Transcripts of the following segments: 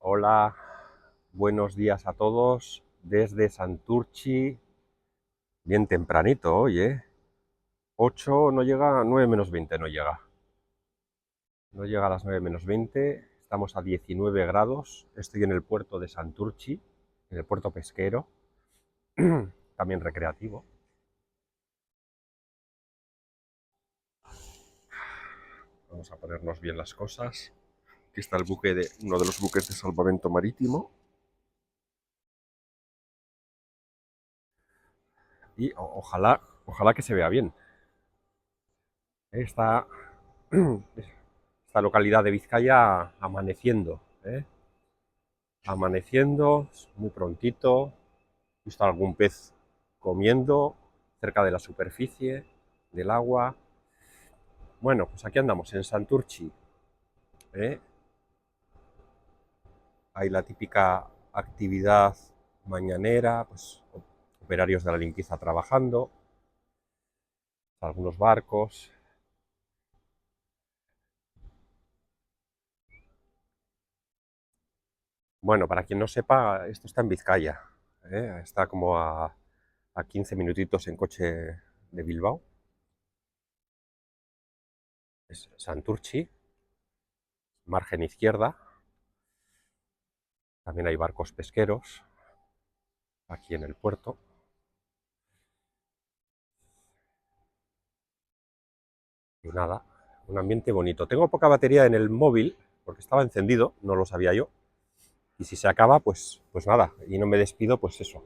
Hola, buenos días a todos desde Santurchi, bien tempranito hoy, ¿eh? 8 no llega, 9 menos 20 no llega. No llega a las 9 menos 20, estamos a 19 grados, estoy en el puerto de Santurchi, en el puerto pesquero, también recreativo. Vamos a ponernos bien las cosas. Aquí está el buque de uno de los buques de salvamento marítimo. Y ojalá que se vea bien. Esta, esta localidad de Vizcaya amaneciendo, ¿eh? Amaneciendo, muy prontito. He visto algún pez comiendo cerca de la superficie del agua. Bueno, pues aquí andamos en Santurchi, ¿eh? Hay la típica actividad mañanera, pues operarios de la limpieza trabajando, algunos barcos. Bueno, para quien no sepa, esto está en Vizcaya, ¿eh? Está como a 15 minutitos en coche de Bilbao. Es Santurchi, margen izquierda. También hay barcos pesqueros aquí en el puerto. Y nada, un ambiente bonito. Tengo poca batería en el móvil porque estaba encendido, no lo sabía yo. Y si se acaba, pues nada, y no me despido, pues eso,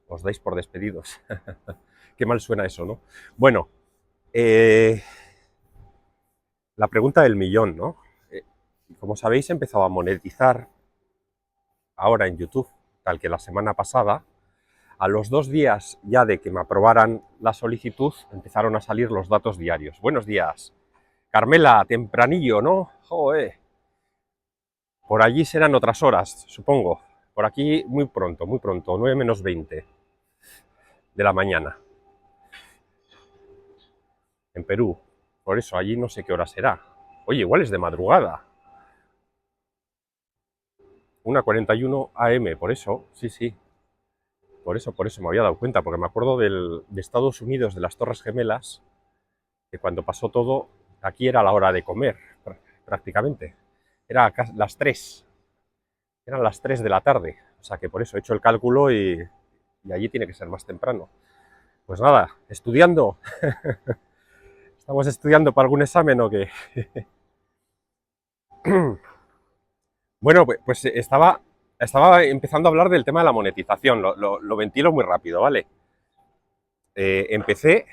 os dais por despedidos. Qué mal suena eso, ¿no? Bueno, eh, la pregunta del millón, ¿no? Eh, Como sabéis, he empezado a monetizar ahora en YouTube, tal que la semana pasada. A los 2 días ya de que me aprobaran la solicitud, empezaron a salir los datos diarios. Buenos días. Carmela, tempranillo, ¿no? Joder. Por allí serán otras horas, supongo. Por aquí muy pronto, 9 menos 20 de la mañana. En Perú. Por eso, allí no sé qué hora será. Oye, igual es de madrugada. 1:41 AM, por eso, sí, sí. Por eso me había dado cuenta, porque me acuerdo de Estados Unidos, de las Torres Gemelas, que cuando pasó todo, aquí era la hora de comer, prácticamente. Era las 3, eran las 3 de la tarde. O sea que por eso he hecho el cálculo y allí tiene que ser más temprano. Pues nada, estudiando. ¿Estamos estudiando para algún examen o qué? Bueno, pues estaba empezando a hablar del tema de la monetización. Lo ventilo muy rápido, ¿vale? Empecé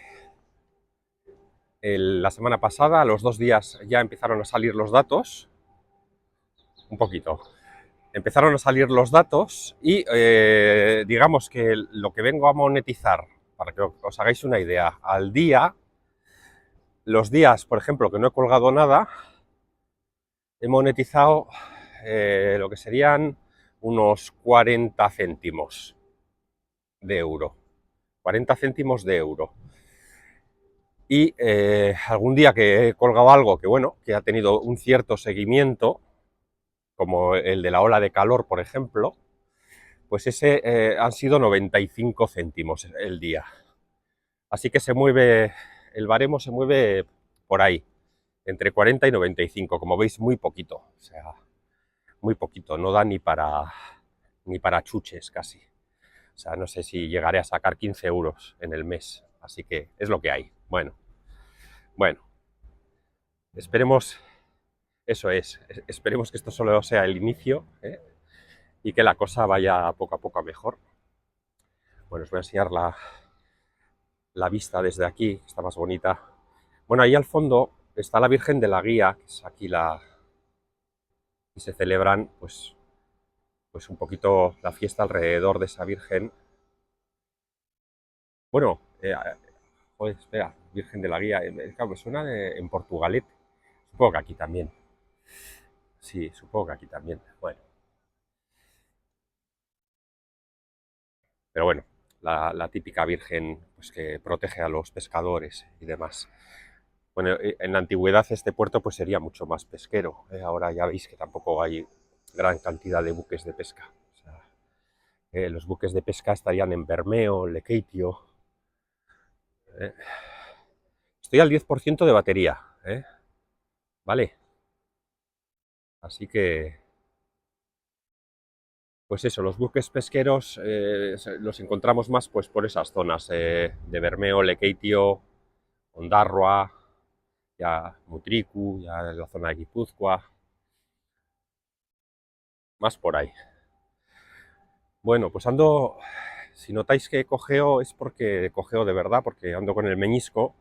la semana pasada, a los 2 días ya empezaron a salir los datos. Un poquito. Empezaron a salir los datos y digamos que lo que vengo a monetizar, para que os hagáis una idea, al día, los días, por ejemplo, que no he colgado nada, he monetizado lo que serían unos 40 céntimos de euro. 40 céntimos de euro. Y algún día que he colgado algo que, bueno, que ha tenido un cierto seguimiento, como el de la ola de calor, por ejemplo, pues ese han sido 95 céntimos el día. Así que se mueve, el baremo se mueve por ahí, entre 40 y 95, como veis, muy poquito. O sea, muy poquito, no da ni para chuches casi. O sea, no sé si llegaré a sacar 15 euros en el mes. Así que es lo que hay. Bueno, esperemos, eso es, esperemos que esto solo sea el inicio, ¿eh? Y que la cosa vaya poco a poco a mejor. Bueno, os voy a enseñar la vista desde aquí, está más bonita. Bueno, ahí al fondo está la Virgen de la Guía, que es aquí y se celebran pues un poquito la fiesta alrededor de esa Virgen. Bueno, joder, espera, Virgen de la Guía, claro, me suena en Portugalete. Supongo que aquí también. Sí, supongo que aquí también. Bueno, pero bueno, la típica Virgen pues, que protege a los pescadores y demás. Bueno, en la antigüedad este puerto pues sería mucho más pesquero. Ahora ya veis que tampoco hay gran cantidad de buques de pesca. O sea, los buques de pesca estarían en Bermeo, Lekeitio. Estoy al 10% de batería, ¿vale? Así que, pues eso, los buques pesqueros los encontramos más pues por esas zonas de Bermeo, Lekeitio, Ondarroa, ya Mutriku, ya en la zona de Guipúzcoa, más por ahí. Bueno, pues ando, si notáis que cojeo es porque cojeo de verdad, porque ando con el meñisco.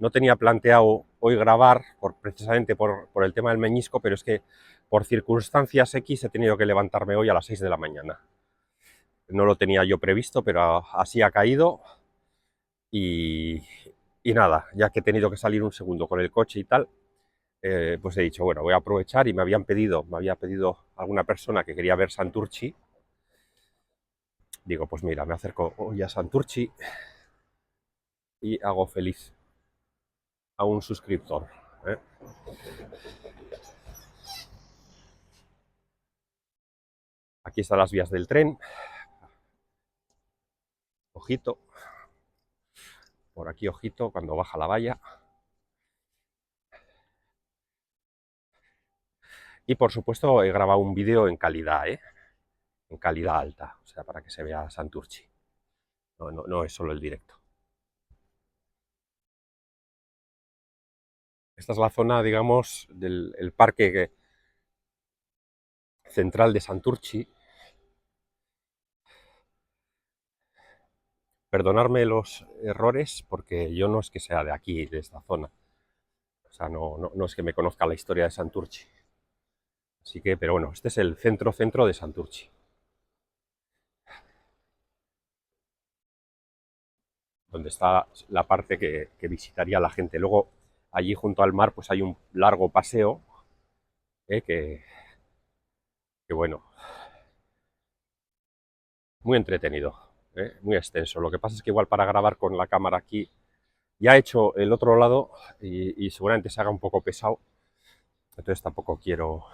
No tenía planteado hoy grabar precisamente por el tema del meñisco, pero es que por circunstancias X he tenido que levantarme hoy a las 6 de la mañana. No lo tenía yo previsto, pero así ha caído y, y nada, ya que he tenido que salir un segundo con el coche y tal, pues he dicho, bueno, voy a aprovechar y me había pedido alguna persona que quería ver Santurchi. Digo, pues mira, me acerco hoy a Santurchi y hago feliz a un suscriptor. ¿eh? Aquí están las vías del tren. Ojito. Por aquí, ojito, cuando baja la valla. Y por supuesto he grabado un vídeo en calidad, en calidad alta, o sea, para que se vea Santurchi. No es solo el directo. Esta es la zona, digamos, del parque central de Santurchi. Perdonadme los errores porque yo no es que sea de aquí, de esta zona. O sea, no es que me conozca la historia de Santurchi. Así que, pero bueno, este es el centro de Santurchi. Donde está la parte que visitaría la gente. Luego, allí junto al mar, pues hay un largo paseo que bueno, muy entretenido, muy extenso. Lo que pasa es que igual para grabar con la cámara aquí, ya he hecho el otro lado y seguramente se haga un poco pesado, entonces tampoco quiero...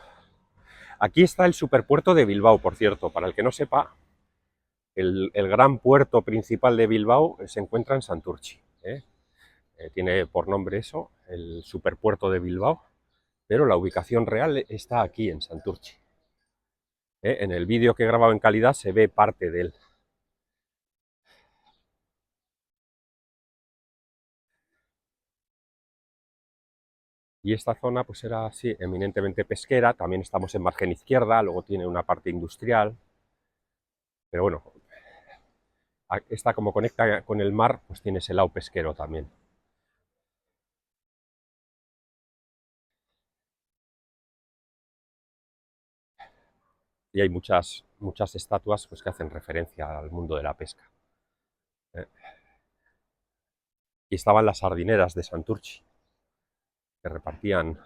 Aquí está el superpuerto de Bilbao, por cierto, para el que no sepa, el gran puerto principal de Bilbao se encuentra en Santurchi. Tiene por nombre eso, el superpuerto de Bilbao, pero la ubicación real está aquí en Santurchi. En el vídeo que he grabado en calidad se ve parte de él. Y esta zona pues era así, eminentemente pesquera, también estamos en margen izquierda, luego tiene una parte industrial, pero bueno, esta como conecta con el mar, pues tiene ese lado pesquero también. Y hay muchas estatuas pues, que hacen referencia al mundo de la pesca. Y estaban las sardineras de Santurchi, que repartían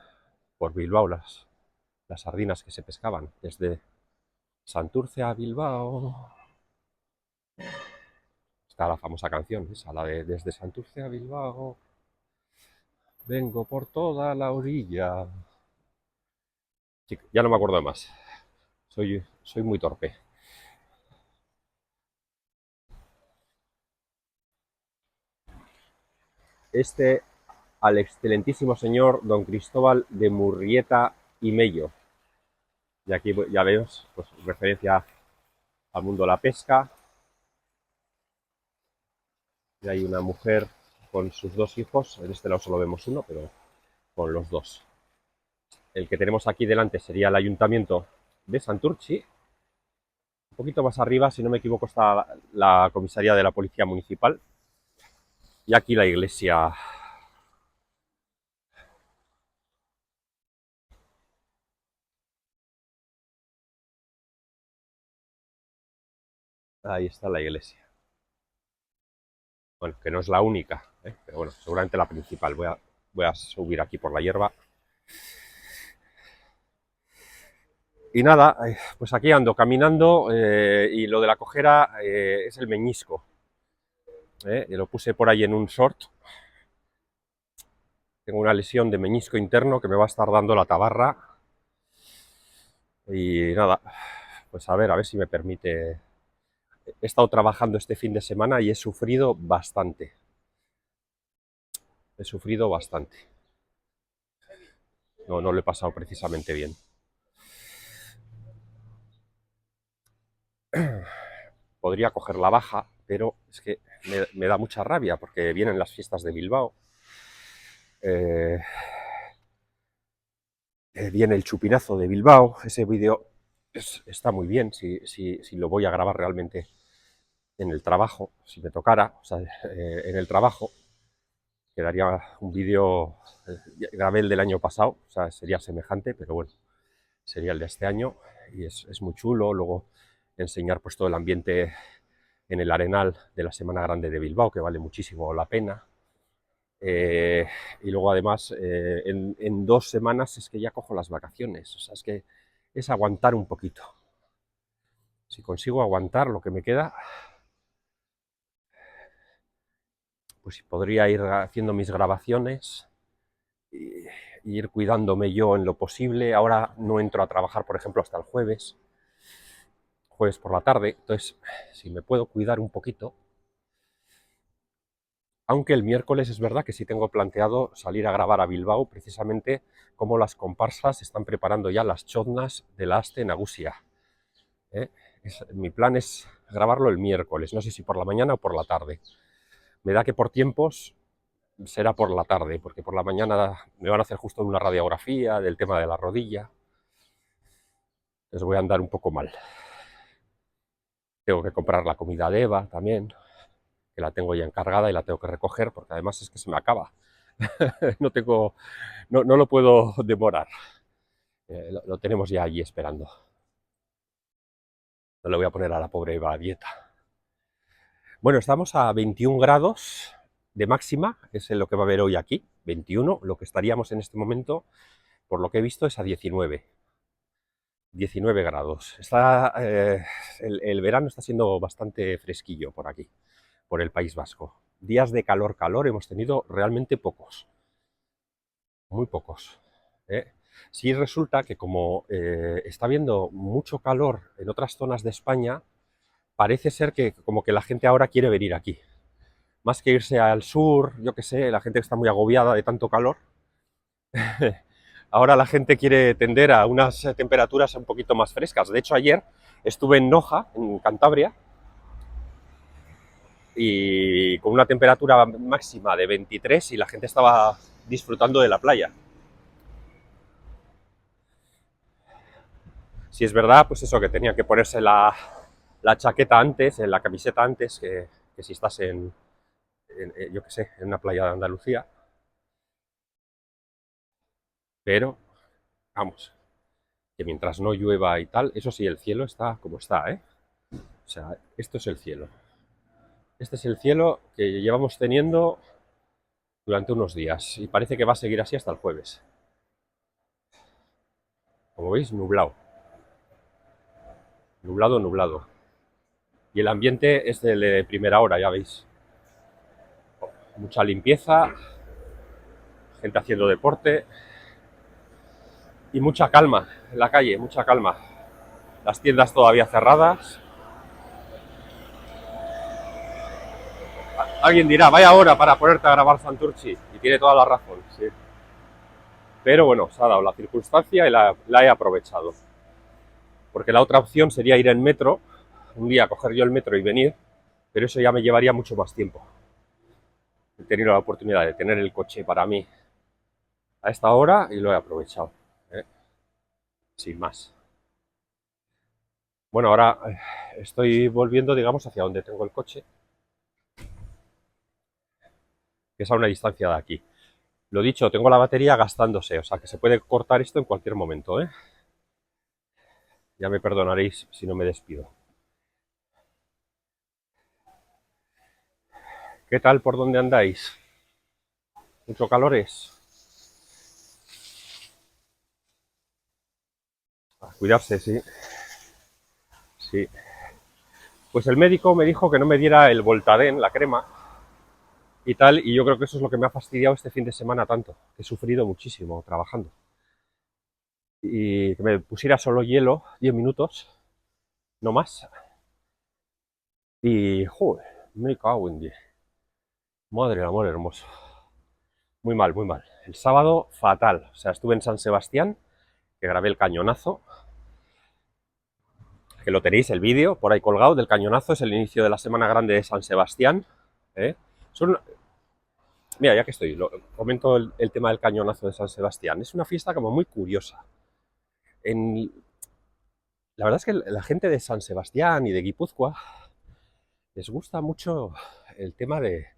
por Bilbao las sardinas que se pescaban desde Santurce a Bilbao. Está la famosa canción, esa, la de Desde Santurce a Bilbao, vengo por toda la orilla. Sí, ya no me acuerdo de más. Soy muy torpe. Este al excelentísimo señor don Cristóbal de Murrieta y Mello. Y aquí ya vemos pues, referencia al mundo de la pesca. Y hay una mujer con sus dos hijos. En este lado solo vemos uno, pero con los dos. El que tenemos aquí delante sería el ayuntamiento de Santurchi. Un poquito más arriba, si no me equivoco, está la comisaría de la Policía Municipal. Y aquí la iglesia. Ahí está la iglesia. Bueno, que no es la única, pero bueno, seguramente la principal. Voy a subir aquí por la hierba. Y nada, pues aquí ando caminando y lo de la cojera es el meñisco. Lo puse por ahí en un short. Tengo una lesión de meñisco interno que me va a estar dando la tabarra. Y nada, pues a ver si me permite. He estado trabajando este fin de semana y he sufrido bastante. He sufrido bastante. No lo he pasado precisamente bien. Podría coger la baja, pero es que me da mucha rabia porque vienen las fiestas de Bilbao. Viene el chupinazo de Bilbao. Ese vídeo está muy bien si lo voy a grabar realmente en el trabajo, si me tocara, o sea, en el trabajo. Quedaría un vídeo, grabé el del año pasado, o sea, sería semejante, pero bueno, sería el de este año y es muy chulo. Luego enseñar pues todo el ambiente en el Arenal de la Semana Grande de Bilbao, que vale muchísimo la pena. Y luego además en 2 semanas es que ya cojo las vacaciones, o sea, es que es aguantar un poquito. Si consigo aguantar lo que me queda, pues podría ir haciendo mis grabaciones y ir cuidándome yo en lo posible. Ahora no entro a trabajar, por ejemplo, hasta el jueves por la tarde, entonces si me puedo cuidar un poquito, aunque el miércoles es verdad que sí tengo planteado salir a grabar a Bilbao, precisamente como las comparsas están preparando ya las chotnas de la Aste Nagusia. Mi plan es grabarlo el miércoles, no sé si por la mañana o por la tarde. Me da que por tiempos será por la tarde, porque por la mañana me van a hacer justo una radiografía del tema de la rodilla. Les voy a andar un poco mal. Tengo que comprar la comida de Eva también, que la tengo ya encargada y la tengo que recoger, porque además es que se me acaba. no lo puedo demorar. Lo tenemos ya allí esperando. No le voy a poner a la pobre Eva a dieta. Bueno, estamos a 21 grados de máxima, es lo que va a haber hoy aquí, 21, lo que estaríamos en este momento, por lo que he visto, es a 19 grados. El verano está siendo bastante fresquillo por aquí, por el País Vasco. Días de calor hemos tenido realmente pocos, muy pocos. Sí resulta que como está habiendo mucho calor en otras zonas de España, parece ser que como que la gente ahora quiere venir aquí. Más que irse al sur, yo qué sé, la gente está muy agobiada de tanto calor. Ahora la gente quiere tender a unas temperaturas un poquito más frescas. De hecho, ayer estuve en Noja, en Cantabria, y con una temperatura máxima de 23 y la gente estaba disfrutando de la playa. Si es verdad, pues eso, que tenía que ponerse la chaqueta antes, la camiseta antes, que si estás yo qué sé, en una playa de Andalucía. Pero, vamos, que mientras no llueva y tal, eso sí, el cielo está como está, ¿eh? O sea, esto es el cielo. Este es el cielo que llevamos teniendo durante unos días y parece que va a seguir así hasta el jueves. Como veis, nublado. Nublado, nublado. Y el ambiente es de primera hora, ya veis. Mucha limpieza, gente haciendo deporte y mucha calma en la calle, mucha calma. Las tiendas todavía cerradas. Alguien dirá, vaya hora para ponerte a grabar Santurchi. Y tiene toda la razón, sí. Pero bueno, se ha dado la circunstancia y la he aprovechado. Porque la otra opción sería ir en metro, un día coger yo el metro y venir, pero eso ya me llevaría mucho más tiempo. He tenido la oportunidad de tener el coche para mí a esta hora y lo he aprovechado, ¿eh? Sin más. Bueno, ahora estoy volviendo, digamos, hacia donde tengo el coche, que es a una distancia de aquí. Lo dicho, tengo la batería gastándose, o sea que se puede cortar esto en cualquier momento, ¿eh? Ya me perdonaréis si no me despido. ¿Qué tal por dónde andáis? ¿Mucho calores? A cuidarse, sí. Sí. Pues el médico me dijo que no me diera el Voltaren, la crema, y tal, y yo creo que eso es lo que me ha fastidiado este fin de semana tanto, que he sufrido muchísimo trabajando. y que me pusiera solo hielo 10 minutos, no más. Y, joder, me cago en 10. Madre del amor hermoso. Muy mal, muy mal. El sábado, fatal. O sea, estuve en San Sebastián, que grabé el cañonazo, que lo tenéis el vídeo por ahí colgado del cañonazo, es el inicio de la Semana Grande de San Sebastián. ¿Eh? Son, mira, ya que estoy, comento el tema del cañonazo de San Sebastián. Es una fiesta como muy curiosa. En, la verdad es que la gente de San Sebastián y de Guipúzcoa les gusta mucho el tema de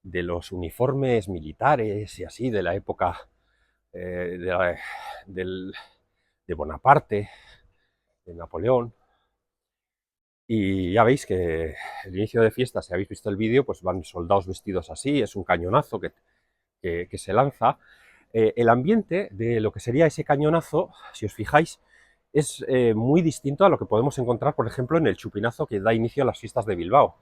los uniformes militares y así, de la época de, del, de Bonaparte, de Napoleón. Y ya veis que el inicio de fiesta, si habéis visto el vídeo, pues van soldados vestidos así, es un cañonazo que se lanza. El ambiente de lo que sería ese cañonazo, si os fijáis, es muy distinto a lo que podemos encontrar, por ejemplo, en el chupinazo que da inicio a las fiestas de Bilbao.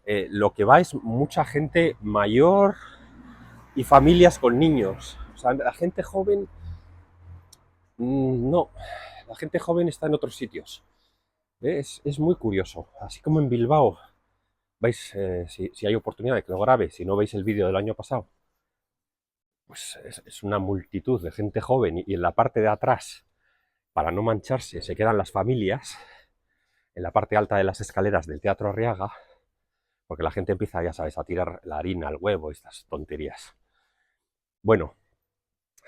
Lo que va es mucha gente mayor y familias con niños. O sea, la gente joven, no, la gente joven está en otros sitios. Es muy curioso. Así como en Bilbao, vais, si hay oportunidad de que lo grabe, si no veis el vídeo del año pasado, pues es una multitud de gente joven y en la parte de atrás, para no mancharse, se quedan las familias, en la parte alta de las escaleras del Teatro Arriaga, porque la gente empieza, ya sabes, a tirar la harina, el huevo y estas tonterías. Bueno,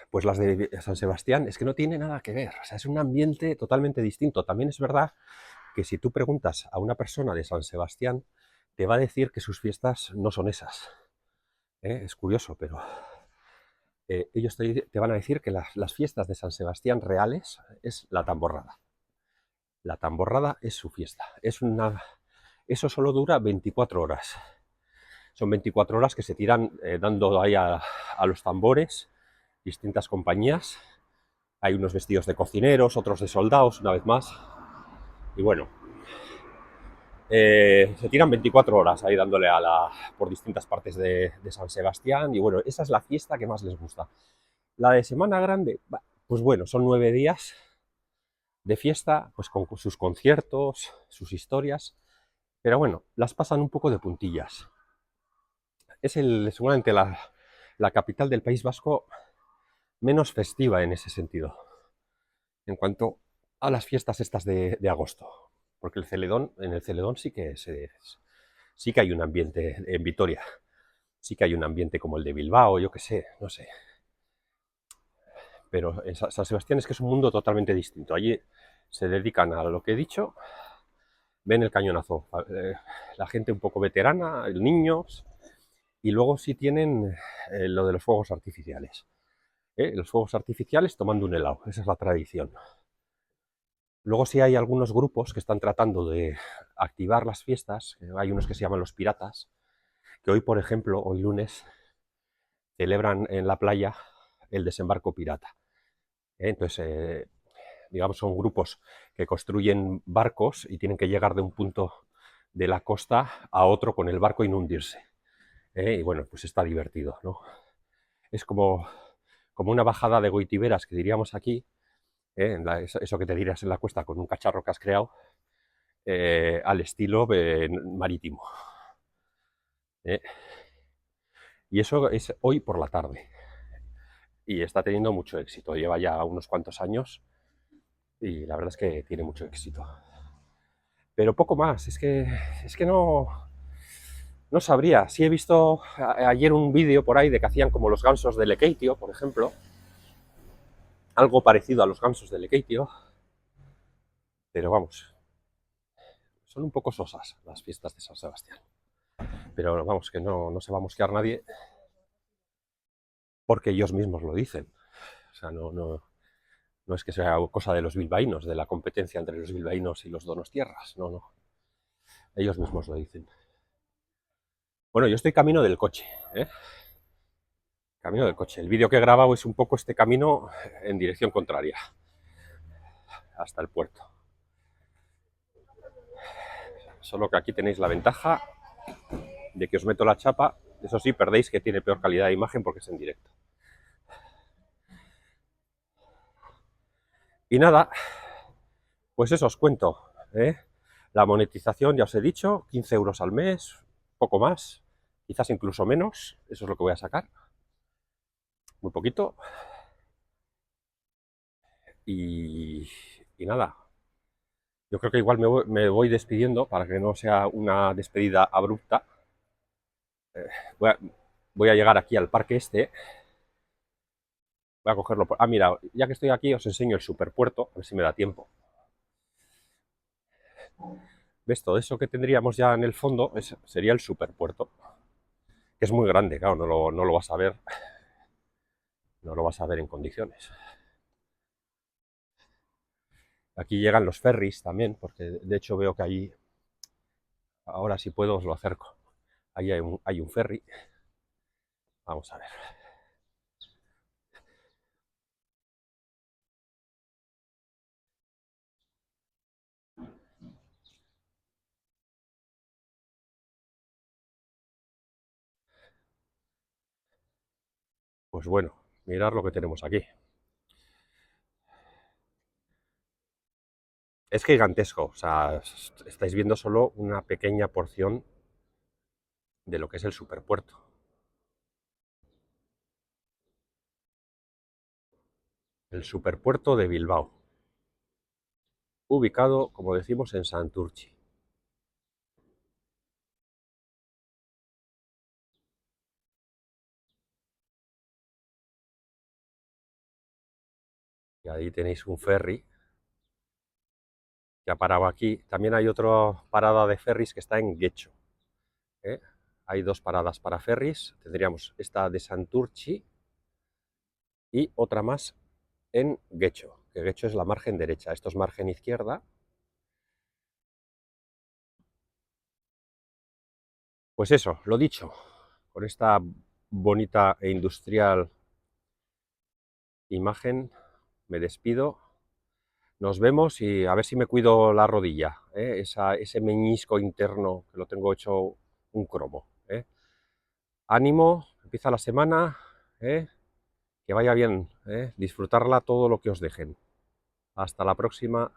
pues las de San Sebastián es que no tiene nada que ver, o sea, es un ambiente totalmente distinto. También es verdad que si tú preguntas a una persona de San Sebastián, te va a decir que sus fiestas no son esas. Es curioso, pero ellos te van a decir que las fiestas de San Sebastián reales es la tamborrada. La tamborrada es su fiesta. Eso solo dura 24 horas. Son 24 horas que se tiran dando ahí a los tambores, distintas compañías. Hay unos vestidos de cocineros, otros de soldados, una vez más. Y bueno, se tiran 24 horas ahí dándole por distintas partes de San Sebastián. Y bueno, esa es la fiesta que más les gusta. La de Semana Grande, pues bueno, son 9 días de fiesta, pues con sus conciertos, sus historias. Pero bueno, las pasan un poco de puntillas. Es seguramente la capital del País Vasco menos festiva en ese sentido, en cuanto a las fiestas estas de agosto. Porque en el Celedón sí que hay un ambiente en Vitoria. Sí que hay un ambiente como el de Bilbao, yo qué sé, no sé. Pero en San Sebastián es que es un mundo totalmente distinto. Allí se dedican a lo que he dicho, ven el cañonazo. La gente un poco veterana, niños, y luego sí tienen lo de los fuegos artificiales. Los fuegos artificiales tomando un helado, esa es la tradición. Luego sí hay algunos grupos que están tratando de activar las fiestas, hay unos que se llaman los piratas, que hoy, por ejemplo, hoy lunes, celebran en la playa el desembarco pirata. Entonces, digamos, son grupos que construyen barcos y tienen que llegar de un punto de la costa a otro con el barco y no hundirse. Y bueno, pues está divertido, ¿no? Es como una bajada de goitiberas que diríamos aquí, eso que te dirás en la cuesta con un cacharro que has creado, al estilo marítimo. Y eso es hoy por la tarde. Y está teniendo mucho éxito. Lleva ya unos cuantos años y la verdad es que tiene mucho éxito. Pero poco más, es que no sabría. Sí he visto ayer un vídeo por ahí de que hacían como los gansos de Lekeitio, por ejemplo. Algo parecido a los gansos de Lekeitio. Pero vamos, son un poco sosas las fiestas de San Sebastián. Pero vamos, que no se va a mosquear nadie porque ellos mismos lo dicen. O sea, no es que sea cosa de los bilbaínos, de la competencia entre los bilbaínos y los donostierras. No. Ellos mismos lo dicen. Bueno, yo estoy camino del coche, ¿eh? Camino del coche. El vídeo que he grabado es un poco este camino en dirección contraria, hasta el puerto. Solo que aquí tenéis la ventaja de que os meto la chapa. Eso sí, perdéis que tiene peor calidad de imagen porque es en directo. Y nada, pues eso os cuento, ¿eh? La monetización, ya os he dicho, 15 euros al mes, poco más, quizás incluso menos, eso es lo que voy a sacar, muy poquito. Y, y nada, yo creo que igual me voy despidiendo para que no sea una despedida abrupta. Voy a, voy a llegar aquí al parque este, voy a cogerlo. Ah, mira, ya que estoy aquí os enseño el superpuerto, a ver si me da tiempo. ¿Ves? Todo eso que tendríamos ya en el fondo sería el superpuerto, que es muy grande, claro, no lo vas a ver, no lo vas a ver en condiciones. Aquí llegan los ferries también, porque de hecho veo que ahí, ahora si puedo os lo acerco. Ahí hay un ferry. Vamos a ver. Pues bueno, mirad lo que tenemos aquí. Es gigantesco, o sea, estáis viendo solo una pequeña porción de lo que es el superpuerto. El superpuerto de Bilbao, ubicado, como decimos, en Santurchi. Y ahí tenéis un ferry que ha parado aquí. También hay otra parada de ferries que está en Guecho, ¿eh? Hay dos paradas para ferries. Tendríamos esta de Santurchi y otra más en Guecho, que Guecho es la margen derecha. Esto es margen izquierda. Pues eso, lo dicho, con esta bonita e industrial imagen me despido. Nos vemos y a ver si me cuido la rodilla, ¿eh? Ese meñisco interno que lo tengo hecho un cromo, ¿eh? Ánimo, empieza la semana, ¿eh? Que vaya bien, ¿eh? Disfrutarla todo lo que os dejen. Hasta la próxima.